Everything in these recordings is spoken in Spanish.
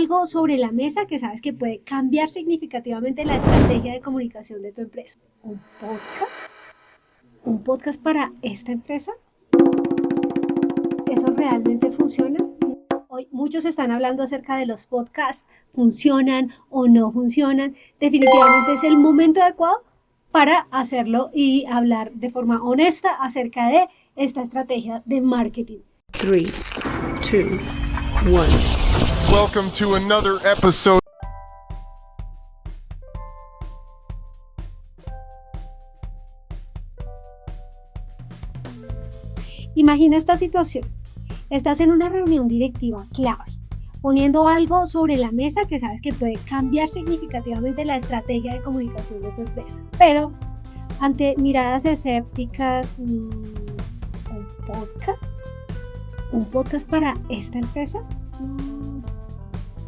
algo sobre la mesa que sabes que puede cambiar significativamente la estrategia de comunicación de tu empresa. ¿Un podcast? ¿Un podcast para esta empresa? ¿Eso realmente funciona? Hoy muchos están hablando acerca de los podcasts, ¿funcionan o no funcionan? Definitivamente es el momento adecuado para hacerlo y hablar de forma honesta acerca de esta estrategia de marketing. 3, 2, 1. Welcome to another episode. Imagina esta situación. Estás en una reunión directiva clave, poniendo algo sobre la mesa que sabes que puede cambiar significativamente la estrategia de comunicación de tu empresa. Pero ante miradas escépticas, ¿un podcast? ¿Un podcast para esta empresa?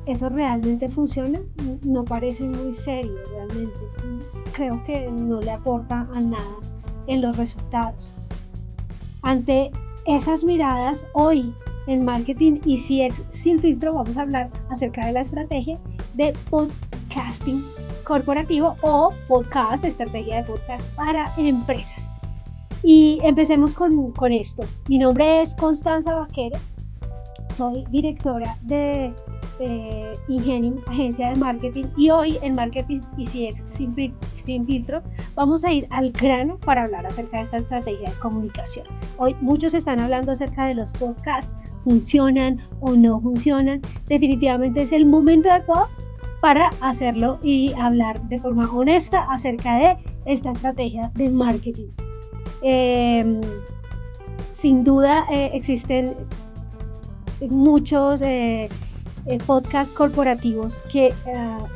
¿Eso realmente funciona? No parece muy serio realmente. Creo que no le aporta a nada en los resultados. Ante esas miradas, hoy en Marketing y CX Sin Filtro vamos a hablar acerca de la estrategia de podcasting corporativo o podcast, estrategia de podcast para empresas. Y empecemos con esto. Mi nombre es Constanza Vaquero, soy directora de Ingenio, agencia de marketing, y hoy en Marketing y CX Sin Filtro vamos a ir al grano para hablar acerca de esta estrategia de comunicación. Hoy muchos están hablando acerca de los podcasts, ¿funcionan o no funcionan? Definitivamente es el momento adecuado para hacerlo y hablar de forma honesta acerca de esta estrategia de marketing. Sin duda existen muchos podcasts corporativos que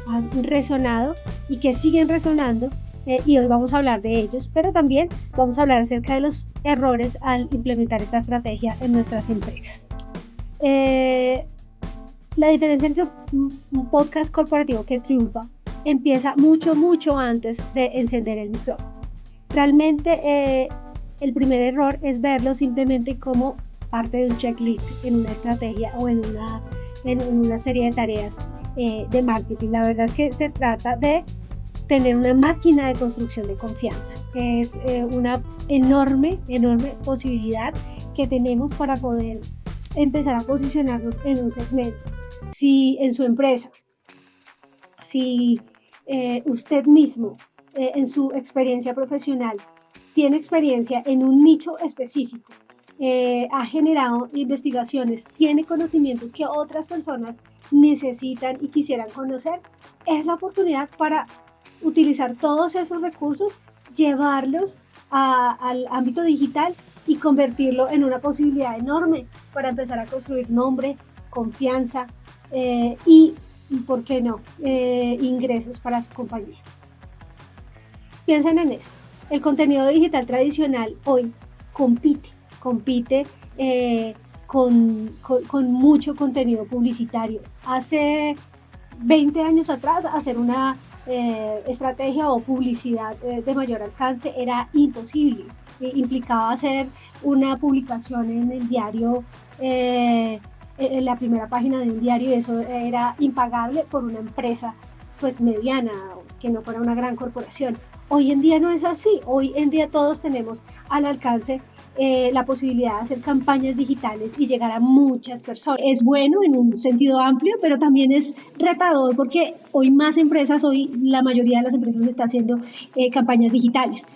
han resonado y que siguen resonando, y hoy vamos a hablar de ellos, pero también vamos a hablar acerca de los errores al implementar esta estrategia en nuestras empresas. La diferencia entre un podcast corporativo que triunfa empieza mucho antes de encender el micrófono. Realmente el primer error es verlo simplemente como parte de un checklist en una estrategia o en una serie de tareas de marketing. La verdad es que se trata de tener una máquina de construcción de confianza. Es una enorme posibilidad que tenemos para poder empezar a posicionarnos en un segmento. Si en su empresa, si usted mismo en su experiencia profesional tiene experiencia en un nicho específico, ha generado investigaciones, tiene conocimientos que otras personas necesitan y quisieran conocer, es la oportunidad para utilizar todos esos recursos, llevarlos al ámbito digital y convertirlo en una posibilidad enorme para empezar a construir nombre, confianza y, ¿por qué no?, ingresos para su compañía. Piensen en esto. El contenido digital tradicional hoy compite con mucho contenido publicitario. Hace 20 años atrás, hacer una estrategia o publicidad de mayor alcance era imposible. Implicaba hacer una publicación en el diario, en la primera página de un diario, y eso era impagable por una empresa pues mediana, que no fuera una gran corporación. Hoy en día no es así. Hoy en día todos tenemos al alcance la posibilidad de hacer campañas digitales y llegar a muchas personas. Es bueno en un sentido amplio, pero también es retador porque hoy la mayoría de las empresas está haciendo campañas digitales.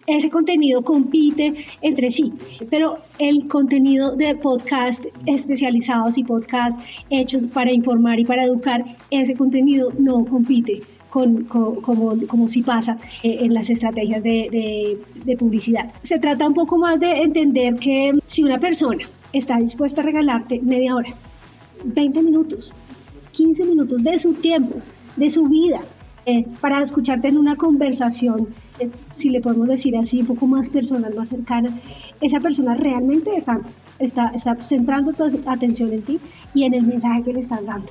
Ese contenido compite entre sí, pero el contenido de podcast especializados y podcast hechos para informar y para educar, ese contenido no compite como si pasa en las estrategias de publicidad. Se trata un poco más de entender que si una persona está dispuesta a regalarte media hora, 20 minutos, 15 minutos de su tiempo, de su vida, para escucharte en una conversación, si le podemos decir así, un poco más personal, más cercana, esa persona realmente está centrando toda su atención en ti y en el mensaje que le estás dando.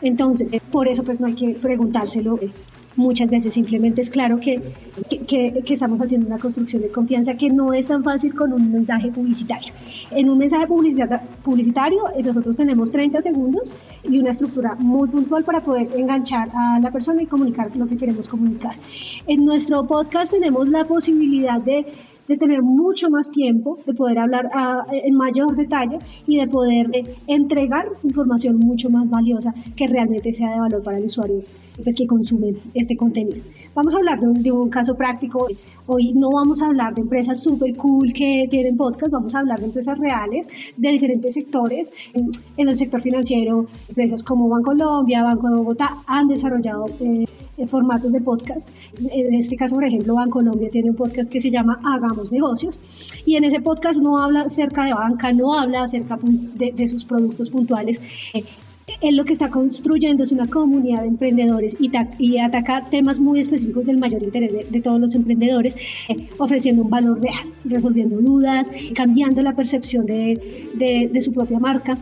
Entonces, por eso pues no hay que preguntárselo muchas veces. Simplemente es claro que estamos haciendo una construcción de confianza que no es tan fácil con un mensaje publicitario. En un mensaje publicitario nosotros tenemos 30 segundos y una estructura muy puntual para poder enganchar a la persona y comunicar lo que queremos comunicar. En nuestro podcast tenemos la posibilidad de tener mucho más tiempo, de poder hablar en mayor detalle y de poder entregar información mucho más valiosa que realmente sea de valor para el usuario pues, que consume este contenido. Vamos a hablar de un caso práctico. Hoy no vamos a hablar de empresas súper cool que tienen podcast, vamos a hablar de empresas reales de diferentes sectores. En el sector financiero, empresas como Bancolombia, Banco de Bogotá han desarrollado formatos de podcast. En este caso, por ejemplo, Bancolombia tiene un podcast que se llama Hagamos Negocios, y en ese podcast no habla acerca de banca, no habla acerca de sus productos puntuales. Él lo que está construyendo es una comunidad de emprendedores y ataca temas muy específicos del mayor interés de todos los emprendedores, ofreciendo un valor real, resolviendo dudas, cambiando la percepción de su propia marca.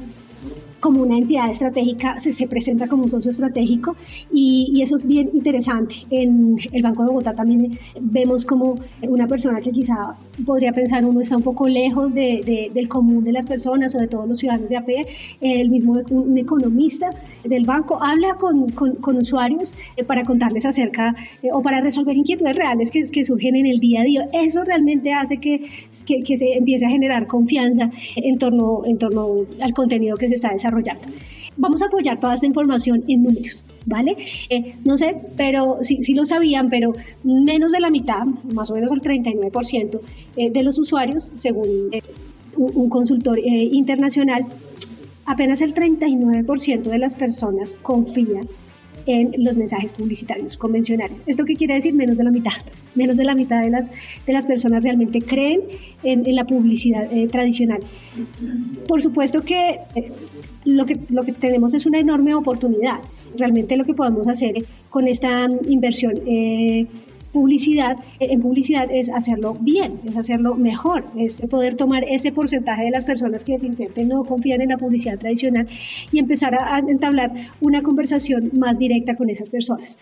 Como una entidad estratégica, se presenta como un socio estratégico y eso es bien interesante. En el Banco de Bogotá también vemos como una persona que quizá podría pensar uno está un poco lejos del común de las personas o de todos los ciudadanos de a pie. El mismo un economista del banco habla con usuarios para contarles acerca o para resolver inquietudes reales que surgen en el día a día. Eso realmente hace que se empiece a generar confianza en torno al contenido que se está desarrollando. Vamos a apoyar toda esta información en números, ¿vale? No sé, pero sí lo sabían, pero menos de la mitad, más o menos el 39% de los usuarios, según un consultor internacional, apenas el 39% de las personas confían en los mensajes publicitarios convencionales. ¿Esto qué quiere decir? Menos de la mitad. Menos de la mitad de las personas realmente creen en la publicidad tradicional. Por supuesto que lo que tenemos es una enorme oportunidad. Realmente lo que podemos hacer con esta inversión en publicidad es hacerlo bien, es hacerlo mejor, es poder tomar ese porcentaje de las personas que definitivamente no confían en la publicidad tradicional y empezar a entablar una conversación más directa con esas personas.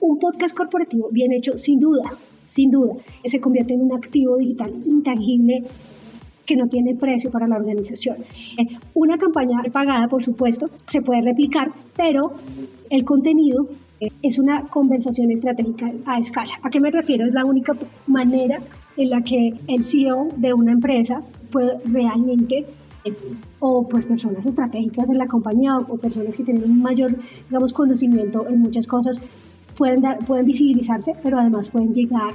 Un podcast corporativo bien hecho, sin duda, se convierte en un activo digital intangible que no tiene precio para la organización. Una campaña pagada, por supuesto, se puede replicar, pero el contenido es una conversación estratégica a escala. ¿A qué me refiero? Es la única manera en la que el CEO de una empresa puede realmente, o pues personas estratégicas en la compañía o personas que tienen un mayor, digamos, conocimiento en muchas cosas, pueden visibilizarse, pero además pueden llegar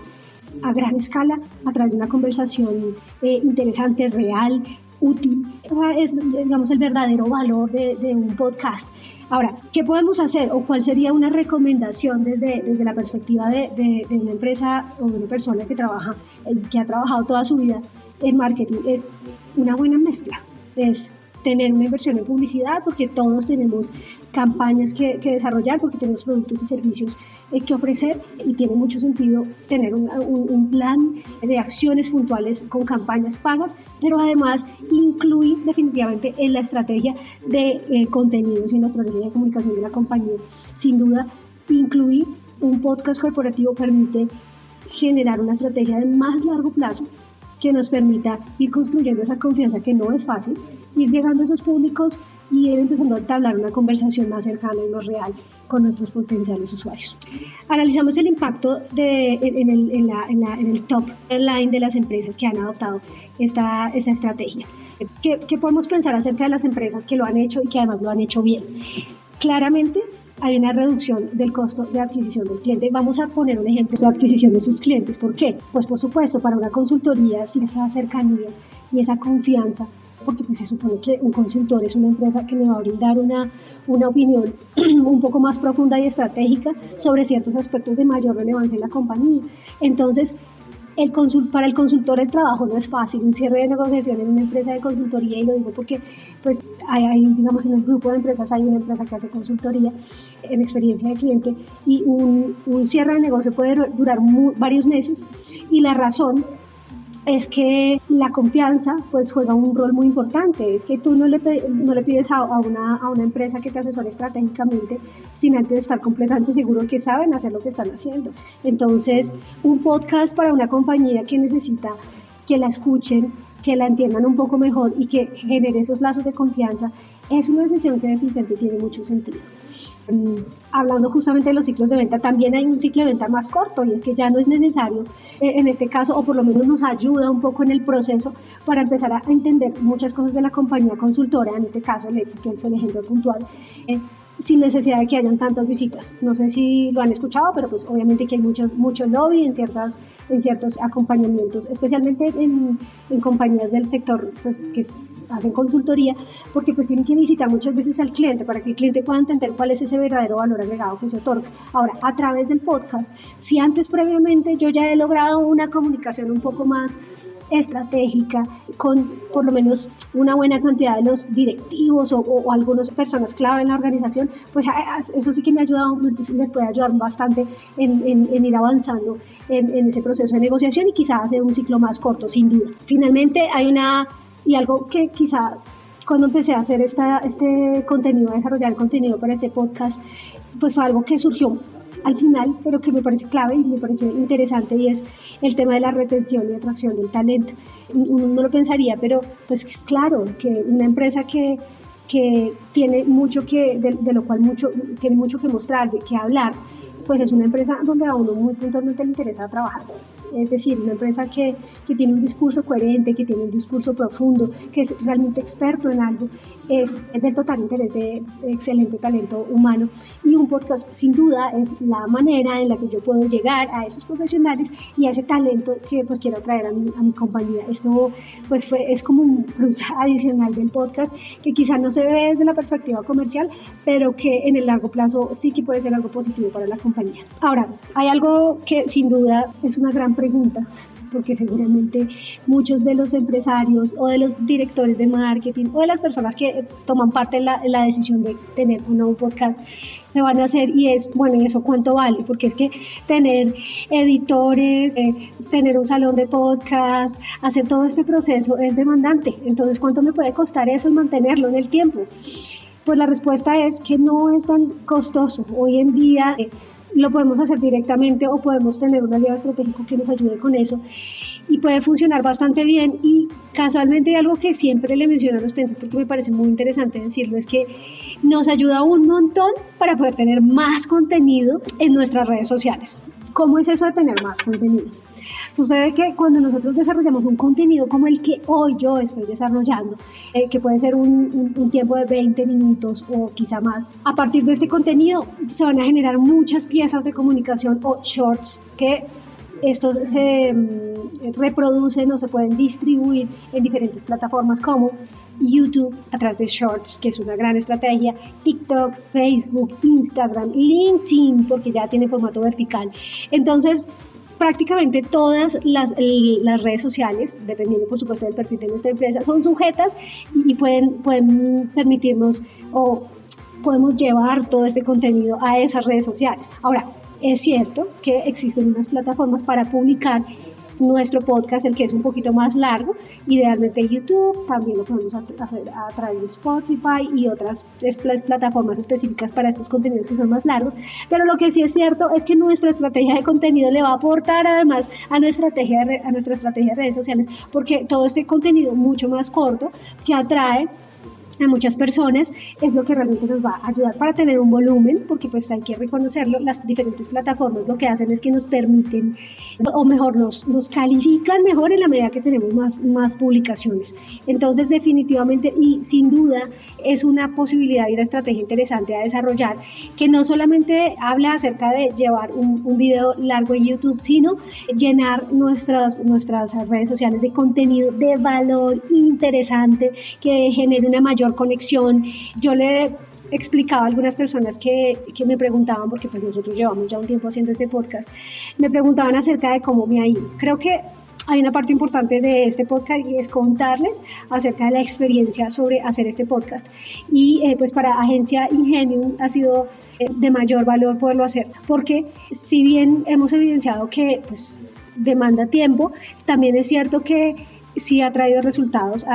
a gran escala a través de una conversación interesante, real, útil. Ese es, digamos, el verdadero valor de un podcast. Ahora, ¿qué podemos hacer o cuál sería una recomendación desde la perspectiva de una empresa o de una persona que ha trabajado toda su vida en marketing? Es una buena mezcla, es tener una inversión en publicidad, porque todos tenemos campañas que desarrollar, porque tenemos productos y servicios que ofrecer, y tiene mucho sentido tener un plan de acciones puntuales con campañas pagas, pero además incluir definitivamente en la estrategia de contenidos y en la estrategia de comunicación de la compañía. Sin duda, incluir un podcast corporativo permite generar una estrategia de más largo plazo que nos permita ir construyendo esa confianza, que no es fácil, ir llegando a esos públicos y ir empezando a entablar una conversación más cercana y más real con nuestros potenciales usuarios. Analizamos el impacto en el top line de las empresas que han adoptado esta estrategia. ¿Qué podemos pensar acerca de las empresas que lo han hecho y que además lo han hecho bien? Claramente, hay una reducción del costo de adquisición del cliente. Vamos a poner un ejemplo de adquisición de sus clientes. ¿Por qué? Pues por supuesto, para una consultoría, sin esa cercanía y esa confianza, porque pues se supone que un consultor es una empresa que me va a brindar una opinión un poco más profunda y estratégica sobre ciertos aspectos de mayor relevancia en la compañía. Entonces, para el consultor el trabajo no es fácil. Un cierre de negociación en una empresa de consultoría, y lo digo porque pues digamos, en el grupo de empresas hay una empresa que hace consultoría en experiencia de cliente, y un cierre de negocio puede durar varios meses, y la razón es que la confianza pues juega un rol muy importante. Es que tú no le pides a una empresa que te asesore estratégicamente sin antes estar completamente seguro que saben hacer lo que están haciendo. Entonces, un podcast para una compañía que necesita que la escuchen, que la entiendan un poco mejor y que genere esos lazos de confianza, es una decisión que definitivamente tiene mucho sentido. Hablando justamente de los ciclos de venta, también hay un ciclo de venta más corto, y es que ya no es necesario, en este caso, o por lo menos nos ayuda un poco en el proceso para empezar a entender muchas cosas de la compañía consultora, en este caso, que es el ejemplo puntual, sin necesidad de que hayan tantas visitas. No sé si lo han escuchado, pero pues obviamente que hay mucho lobby en ciertos acompañamientos, especialmente en compañías del sector pues, que hacen consultoría, porque pues tienen que visitar muchas veces al cliente para que el cliente pueda entender cuál es ese verdadero valor agregado que se otorga. Ahora, a través del podcast, si antes previamente yo ya he logrado una comunicación un poco más estratégica con por lo menos una buena cantidad de los directivos o algunas personas clave en la organización, pues eso sí que me ha ayudado, les puede ayudar bastante en ir avanzando en ese proceso de negociación y quizás hacer un ciclo más corto, sin duda. Finalmente y algo que quizá cuando empecé a hacer este contenido, a desarrollar el contenido para este podcast, pues fue algo que surgió al final, pero que me parece clave y me parece interesante, y es el tema de la retención y atracción del talento. Uno no lo pensaría, pero pues es claro que una empresa que tiene mucho de lo cual tiene mucho que mostrar, de qué hablar, pues es una empresa donde a uno muy puntualmente le interesa trabajar. Es decir, una empresa que tiene un discurso coherente, que tiene un discurso profundo, que es realmente experto en algo, es del total interés de excelente talento humano. Y un podcast, sin duda, es la manera en la que yo puedo llegar a esos profesionales y a ese talento que pues quiero traer a mi compañía. Esto pues es como un plus adicional del podcast que quizá no se ve desde la perspectiva comercial, pero que en el largo plazo sí que puede ser algo positivo para la compañía. Ahora, hay algo que sin duda es una gran pregunta, porque seguramente muchos de los empresarios o de los directores de marketing o de las personas que toman parte en la decisión de tener un nuevo podcast se van a hacer, y es, bueno, ¿y eso cuánto vale? Porque es que tener editores, tener un salón de podcast, hacer todo este proceso es demandante. Entonces, ¿cuánto me puede costar eso y mantenerlo en el tiempo? Pues la respuesta es que no es tan costoso. Hoy en día lo podemos hacer directamente o podemos tener un aliado estratégico que nos ayude con eso y puede funcionar bastante bien. Y casualmente algo que siempre le menciono a los clientes, porque me parece muy interesante decirlo, es que nos ayuda un montón para poder tener más contenido en nuestras redes sociales. ¿Cómo es eso de tener más contenido? Sucede que cuando nosotros desarrollamos un contenido como el que hoy yo estoy desarrollando, que puede ser un tiempo de 20 minutos o quizá más, a partir de este contenido se van a generar muchas piezas de comunicación o shorts que estos se reproducen o se pueden distribuir en diferentes plataformas como YouTube a través de Shorts, que es una gran estrategia, TikTok, Facebook, Instagram, LinkedIn, porque ya tiene formato vertical. Entonces, prácticamente todas las redes sociales, dependiendo por supuesto del perfil de nuestra empresa, son sujetas y pueden permitirnos o podemos llevar todo este contenido a esas redes sociales. Ahora, es cierto que existen unas plataformas para publicar nuestro podcast, el que es un poquito más largo, idealmente YouTube, también lo podemos hacer a través de Spotify y otras plataformas específicas para estos contenidos que son más largos, pero lo que sí es cierto es que nuestra estrategia de contenido le va a aportar además a nuestra estrategia de redes sociales, porque todo este contenido mucho más corto que atrae a muchas personas es lo que realmente nos va a ayudar para tener un volumen, porque pues hay que reconocerlo, las diferentes plataformas lo que hacen es que nos permiten, o mejor nos califican mejor en la medida que tenemos más publicaciones. Entonces definitivamente y sin duda es una posibilidad y una estrategia interesante a desarrollar, que no solamente habla acerca de llevar un video largo en YouTube, sino llenar nuestras redes sociales de contenido de valor interesante que genere una mayor conexión. Yo le explicaba a algunas personas que me preguntaban, porque pues nosotros llevamos ya un tiempo haciendo este podcast, me preguntaban acerca de cómo me ha ido. Creo que hay una parte importante de este podcast y es contarles acerca de la experiencia sobre hacer este podcast, y pues para Agencia Ingenium ha sido de mayor valor poderlo hacer, porque si bien hemos evidenciado que pues demanda tiempo. También es cierto que sí ha traído resultados.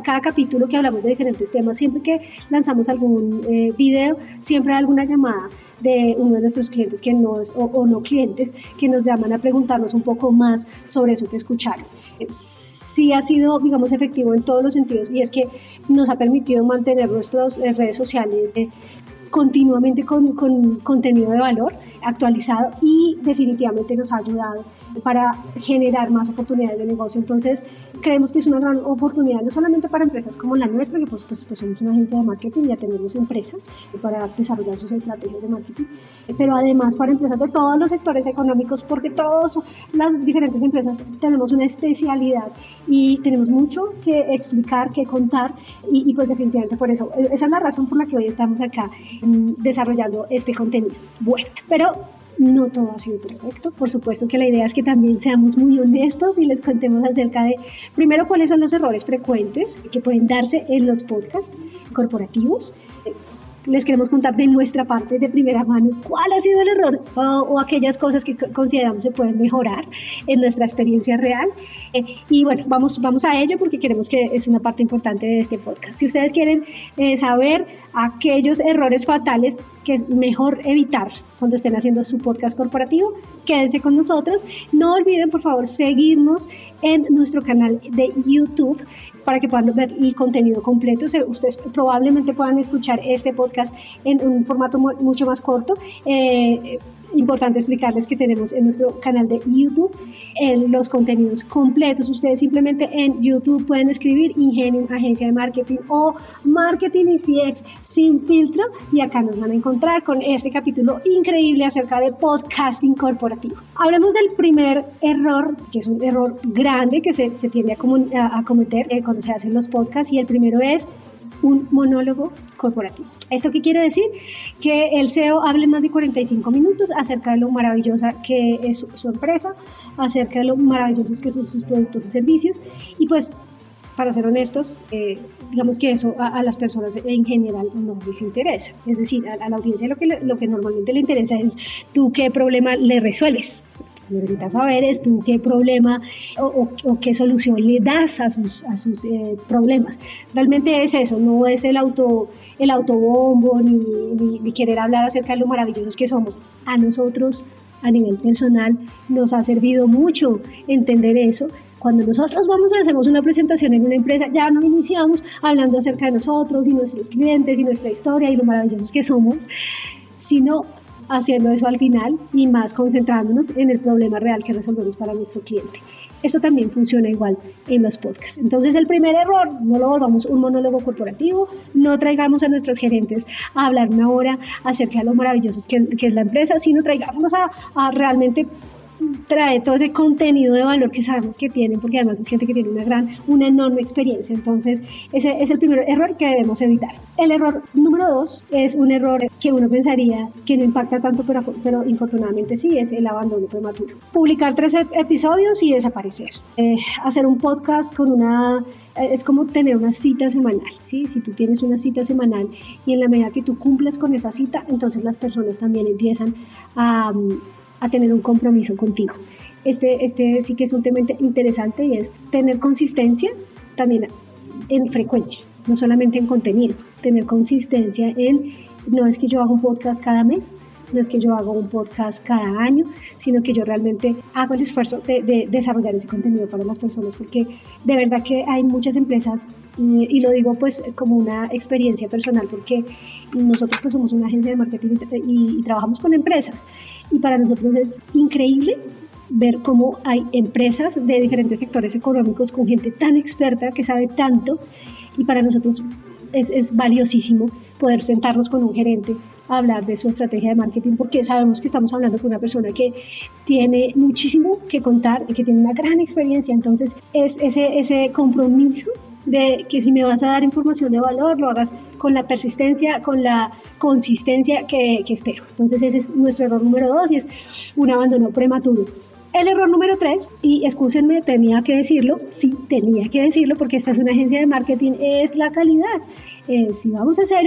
Cada capítulo que hablamos de diferentes temas, siempre que lanzamos algún video, siempre hay alguna llamada de uno de nuestros clientes o no clientes que nos llaman a preguntarnos un poco más sobre eso que escucharon. Sí ha sido, digamos, efectivo en todos los sentidos, y es que nos ha permitido mantener nuestras redes sociales continuamente con contenido de valor actualizado, y definitivamente nos ha ayudado para generar más oportunidades de negocio. Entonces creemos que es una gran oportunidad, no solamente para empresas como la nuestra, que pues somos una agencia de marketing, ya tenemos empresas para desarrollar sus estrategias de marketing, pero además para empresas de todos los sectores económicos, porque todas las diferentes empresas tenemos una especialidad y tenemos mucho que explicar, que contar, y pues definitivamente por eso, esa es la razón por la que hoy estamos acá desarrollando este contenido. Bueno, pero no todo ha sido perfecto. Por supuesto que la idea es que también seamos muy honestos y les contemos acerca de, primero, cuáles son los errores frecuentes que pueden darse en los podcasts corporativos. Les queremos contar de nuestra parte, de primera mano, cuál ha sido el error o aquellas cosas que consideramos se pueden mejorar en nuestra experiencia real. Y bueno, vamos a ello, porque queremos que es una parte importante de este podcast. Si ustedes quieren saber aquellos errores fatales que es mejor evitar cuando estén haciendo su podcast corporativo, quédense con nosotros. No olviden, por favor, seguirnos en nuestro canal de YouTube para que puedan ver el contenido completo. Ustedes probablemente puedan escuchar este podcast en un formato mucho más corto. Importante explicarles que tenemos en nuestro canal de YouTube los contenidos completos. Ustedes simplemente en YouTube pueden escribir Ingenium Agencia de Marketing o Marketing y CX sin filtro, y acá nos van a encontrar con este capítulo increíble acerca de podcasting corporativo. Hablemos del primer error, que es un error grande que se tiende a cometer cuando se hacen los podcasts, y el primero es un monólogo corporativo. ¿Esto qué quiere decir? Que el CEO hable más de 45 minutos acerca de lo maravillosa que es su empresa, acerca de lo maravillosos que son sus productos y servicios, y pues, para ser honestos, digamos que eso a las personas en general no les interesa. Es decir, a la audiencia lo que normalmente le interesa es tú qué problema le resuelves. Necesitas saber es tú qué problema o qué solución le das a sus problemas. Realmente es eso, no es el autobombo ni querer hablar acerca de lo maravillosos que somos. A nosotros, a nivel personal, nos ha servido mucho entender eso. Cuando nosotros hacemos una presentación en una empresa, ya no iniciamos hablando acerca de nosotros y nuestros clientes y nuestra historia y lo maravillosos que somos, sino haciendo eso al final, y más concentrándonos en el problema real que resolvemos para nuestro cliente. Esto también funciona igual en los podcasts. Entonces, el primer error, no lo volvamos un monólogo corporativo, no traigamos a nuestros gerentes a hablar una hora acerca de lo maravillosos que es la empresa, sino traigámonos a realmente trae todo ese contenido de valor que sabemos que tienen, porque además es gente que tiene una enorme experiencia. Entonces ese es el primer error que debemos evitar. El error número 2 es un error que uno pensaría que no impacta tanto, pero infortunadamente sí, es el abandono prematuro. Publicar 3 episodios y desaparecer. Hacer un podcast es como tener una cita semanal, ¿sí? Si tú tienes una cita semanal y en la medida que tú cumples con esa cita, entonces las personas también empiezan a tener un compromiso contigo. Este sí que es un tema interesante, y es tener consistencia también en frecuencia, no solamente en contenido, tener consistencia no es que yo haga un podcast cada mes, no es que yo haga un podcast cada año, sino que yo realmente hago el esfuerzo de desarrollar ese contenido para las personas, porque de verdad que hay muchas empresas, y lo digo pues como una experiencia personal, porque nosotros pues somos una agencia de marketing y trabajamos con empresas, y para nosotros es increíble ver cómo hay empresas de diferentes sectores económicos con gente tan experta que sabe tanto, y para nosotros es valiosísimo poder sentarnos con un gerente a hablar de su estrategia de marketing, porque sabemos que estamos hablando con una persona que tiene muchísimo que contar y que tiene una gran experiencia. Entonces es ese compromiso de que si me vas a dar información de valor, lo hagas con la persistencia, con la consistencia que espero. Entonces ese es nuestro error número 2, y es un abandono prematuro. El error número 3, y excúsenme, tenía que decirlo porque esta es una agencia de marketing, es la calidad. Si vamos a hacer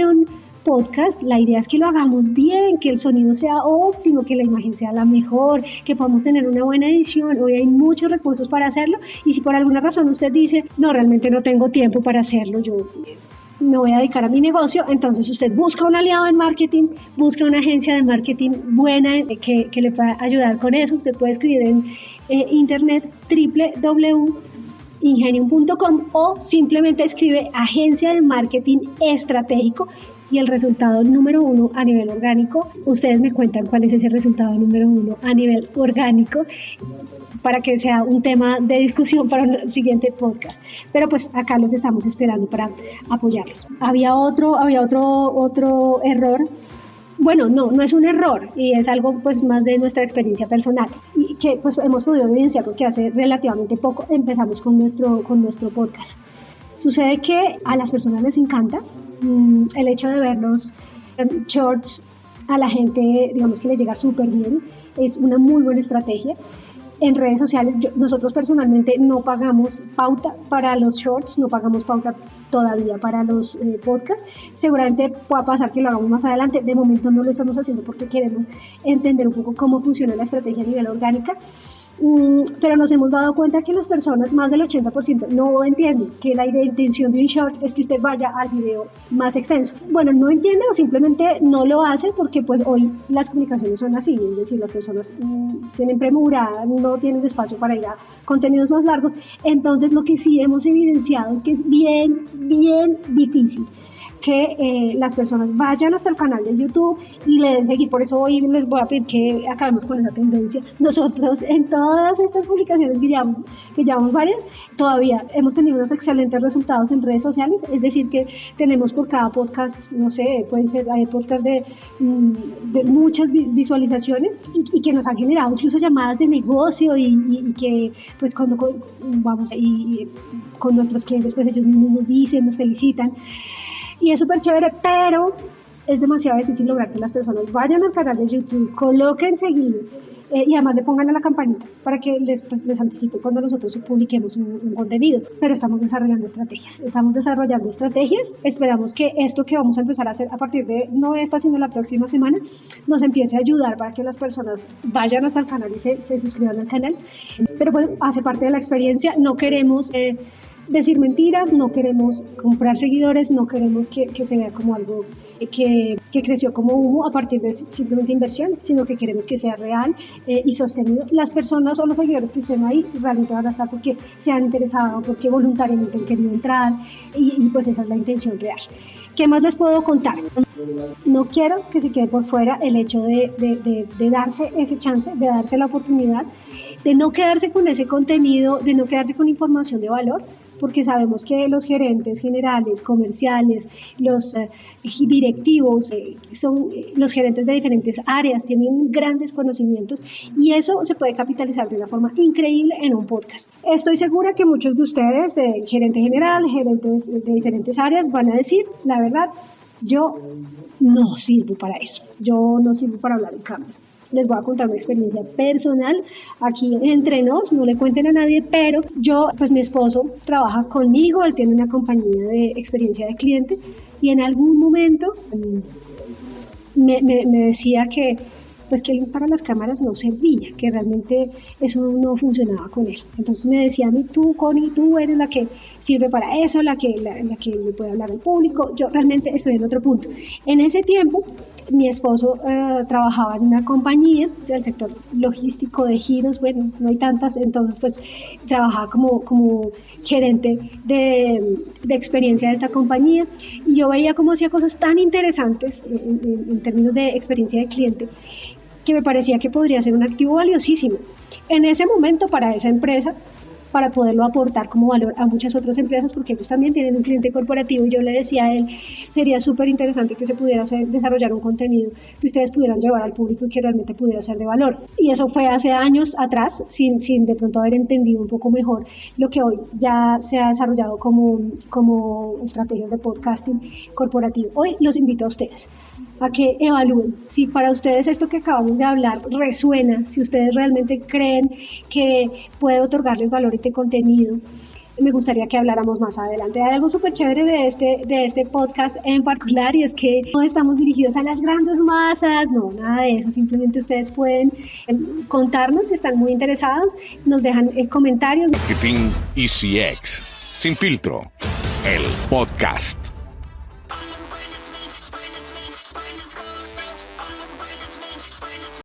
podcast, la idea es que lo hagamos bien, que el sonido sea óptimo, que la imagen sea la mejor, que podamos tener una buena edición. Hoy hay muchos recursos para hacerlo, y si por alguna razón usted dice, no, realmente no tengo tiempo para hacerlo, yo me voy a dedicar a mi negocio, entonces usted busca un aliado en marketing, busca una agencia de marketing buena que le pueda ayudar con eso. Usted puede escribir en internet www.ingenium.com o simplemente escribe agencia de marketing estratégico y el resultado número 1 a nivel orgánico. Ustedes me cuentan cuál es ese resultado número 1 a nivel orgánico, para que sea un tema de discusión para un siguiente podcast. Pero pues acá los estamos esperando para apoyarlos. Había otro error. Bueno, no es un error, y es algo pues más de nuestra experiencia personal y que pues hemos podido evidenciar porque hace relativamente poco empezamos con nuestro podcast. Sucede que a las personas les encanta el hecho de ver los shorts. A la gente, digamos que les llega súper bien, es una muy buena estrategia. En redes sociales, nosotros personalmente no pagamos pauta para los shorts, no pagamos pauta todavía para los podcasts. Seguramente pueda pasar que lo hagamos más adelante. De momento no lo estamos haciendo porque queremos entender un poco cómo funciona la estrategia a nivel orgánica. Pero nos hemos dado cuenta que las personas, más del 80%, no entienden que la intención de un short es que usted vaya al video más extenso. Bueno, no entienden o simplemente no lo hacen porque pues hoy las comunicaciones son así, es decir, las personas tienen premura, no tienen espacio para ir a contenidos más largos. Entonces lo que sí hemos evidenciado es que es bien difícil que las personas vayan hasta el canal de YouTube y le den seguir. Por eso hoy les voy a pedir que acabemos con esa tendencia. Nosotros en todas estas publicaciones que llevamos varias, todavía hemos tenido unos excelentes resultados en redes sociales. Es decir, que tenemos por cada podcast, no sé, pueden ser, hay podcasts de muchas visualizaciones y que nos han generado incluso llamadas de negocio y que pues cuando vamos y con nuestros clientes pues ellos mismos nos dicen, nos felicitan. Y es súper chévere, pero es demasiado difícil lograr que las personas vayan al canal de YouTube, coloquen seguir y además le pongan a la campanita para que les anticipe cuando nosotros publiquemos un contenido. Pero estamos desarrollando estrategias. Esperamos que esto que vamos a empezar a hacer a partir de no esta, sino la próxima semana, nos empiece a ayudar para que las personas vayan hasta el canal y se suscriban al canal. Pero bueno, hace parte de la experiencia. No queremos decir mentiras, no queremos comprar seguidores, no queremos que se vea como algo que creció como humo a partir de simplemente inversión, sino que queremos que sea real y sostenido. Las personas o los seguidores que estén ahí realmente van a estar porque se han interesado, porque voluntariamente han querido entrar y pues esa es la intención real. ¿Qué más les puedo contar? No quiero que se quede por fuera el hecho de darse ese chance, de darse la oportunidad, de no quedarse con ese contenido, de no quedarse con información de valor, porque sabemos que los gerentes generales, comerciales, los directivos, son los gerentes de diferentes áreas, tienen grandes conocimientos y eso se puede capitalizar de una forma increíble en un podcast. Estoy segura que muchos de ustedes, de gerente general, gerentes de diferentes áreas, van a decir, la verdad, yo no sirvo para eso, yo no sirvo para hablar en cámaras. Les voy a contar una experiencia personal aquí entre nos, no le cuenten a nadie, pero pues mi esposo trabaja conmigo, él tiene una compañía de experiencia de cliente y en algún momento me decía que él para las cámaras no servía, que realmente eso no funcionaba con él. Entonces me decía a mí, Connie, tú eres la que sirve para eso, la que le puede hablar al público. Yo realmente estoy en otro punto. En ese tiempo, mi esposo trabajaba en una compañía del sector logístico de giros, bueno, no hay tantas, entonces pues trabajaba como gerente de experiencia de esta compañía y yo veía cómo hacía cosas tan interesantes en términos de experiencia de cliente que me parecía que podría ser un activo valiosísimo en ese momento para esa empresa, para poderlo aportar como valor a muchas otras empresas, porque ellos también tienen un cliente corporativo y yo le decía a él, sería súper interesante que se pudiera desarrollar un contenido que ustedes pudieran llevar al público y que realmente pudiera ser de valor. Y eso fue hace años atrás, sin de pronto haber entendido un poco mejor lo que hoy ya se ha desarrollado como estrategias de podcasting corporativo. Hoy los invito a ustedes a que evalúen si para ustedes esto que acabamos de hablar resuena, si ustedes realmente creen que puede otorgarles valor este contenido, me gustaría que habláramos más adelante. Hay algo súper chévere de este podcast en particular, y es que no estamos dirigidos a las grandes masas, no, nada de eso. Simplemente ustedes pueden contarnos si están muy interesados, nos dejan comentarios. Marketing ECX, sin filtro, el podcast.